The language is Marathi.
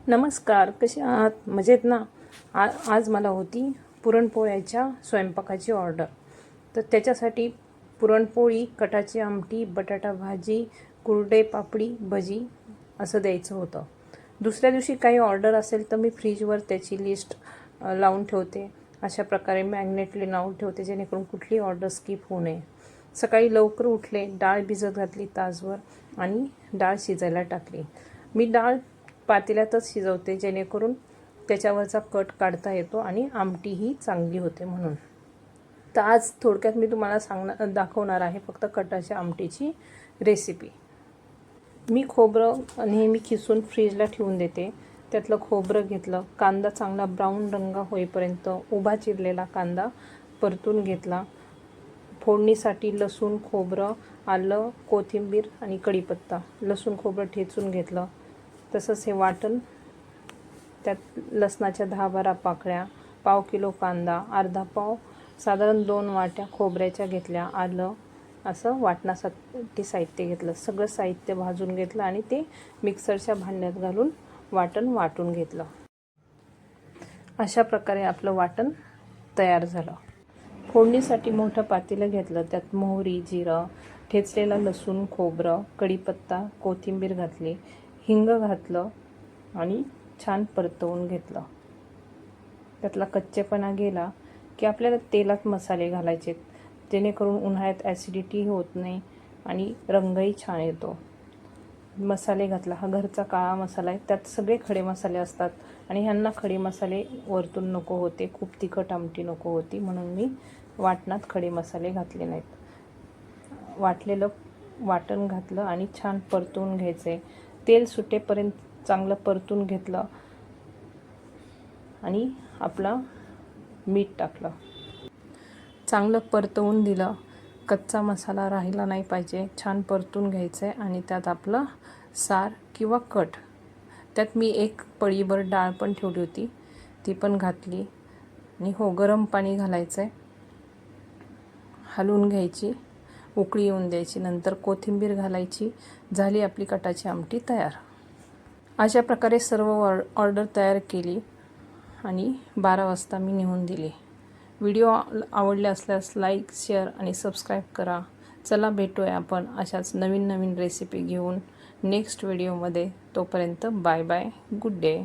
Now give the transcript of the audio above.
नमस्कार, कसे आहात? मजेत ना? आज मला होती पुरणपोळ्याच्या स्वयंपाकाची ऑर्डर. तर त्याच्यासाठी पुरणपोळी, कटाची आमटी, बटाटा भाजी, कुरडे, पापडी, भजी असं द्यायचं होतं. दुसऱ्या दिवशी काही ऑर्डर असेल तर मी फ्रीजवर त्याची लिस्ट लावून ठेवते. अशा प्रकारे मॅग्नेटली लावून ठेवते जेणेकरून कुठली ऑर्डर स्किप होऊ नये. सकाळी लवकर उठले, डाळ भिजत घातली तासभर आणि डाळ शिजायला टाकली. मी डाळ पातेल्यातच शिजवते जेणेकरून त्याच्यावरचा कट काढता येतो आणि आमटीही चांगली होते म्हणून. तर आज थोडक्यात मी तुम्हाला दाखवणार आहे फक्त कटाच्या आमटीची रेसिपी. मी खोबरं नेहमी खिसून फ्रीजला ठेवून देते. त्यातलं खोबरं घेतलं, कांदा चांगला ब्राऊन रंग होईपर्यंत उभा चिरलेला कांदा परतून घेतला. फोडणीसाठी लसूण, खोबरं, आलं, कोथिंबीर आणि कढीपत्ता. लसूण खोबरं ठेचून घेतलं. तसंच हे वाटण, त्यात लसणाच्या 10-12 पाकळ्या, पाव किलो कांदा, अर्धा पाव साधारण 2 वाट्या खोबऱ्याच्या घेतल्या, आलं, असं वाटणासाठी साहित्य घेतलं. सगळं साहित्य भाजून घेतलं आणि ते मिक्सरच्या भांड्यात घालून वाटण वाटून घेतलं. अशा प्रकारे आपलं वाटण तयार झालं. फोडणीसाठी मोठं पातेलं घेतलं. त्यात मोहरी, जिरं, ठेचलेला लसूण, खोबरं, कढीपत्ता, कोथिंबीर घातली, हिंग घातलं आणि छान परतवून घेतलं. त्यातला कच्चेपणा गेला की आपल्याला तेलात मसाले घालायचे जेणेकरून उन्हाळ्यात ॲसिडिटी होत नाही आणि रंगही छान येतो. मसाले घातला. हा घरचा काळा मसाला आहे. त्यात सगळे खडे मसाले असतात आणि ह्यांना खडे मसाले वरतून नको होते, खूप तिखट आमटी नको होती म्हणून मी वाटणात खडे मसाले घातले नाहीत. वाटलेलं वाटण घातलं आणि छान परतवून घ्यायचे. तेल सुटेपर्यंत चांगलं परतून घेतलं आणि आपला मीठ टाकलं. चांगलं परतवून दिलं. कच्चा मसाला राहिला नाही पाहिजे. छान परतून घ्यायचं आहे आणि त्यात आपलं सार किंवा कट. त्यात मी 1 पळीभर डाळ पण ठेवली होती, ती पण घातली आणि गरम पाणी घालायचं आहे. हलवून घ्यायची, उकळी येऊन द्यायची. नंतर कोथिंबीर घालायची. झाली आपली कटाची आमटी तयार. अशा प्रकारे सर्व ऑर्डर तयार केली आणि 12 वाजता मी नेऊन दिली. व्हिडिओ आवडले असल्यास लाईक, शेअर आणि सबस्क्राईब करा. चला भेटूया आपण अशाच नवीन नवीन रेसिपी घेऊन नेक्स्ट व्हिडिओमध्ये. तोपर्यंत बाय बाय, गुड डे.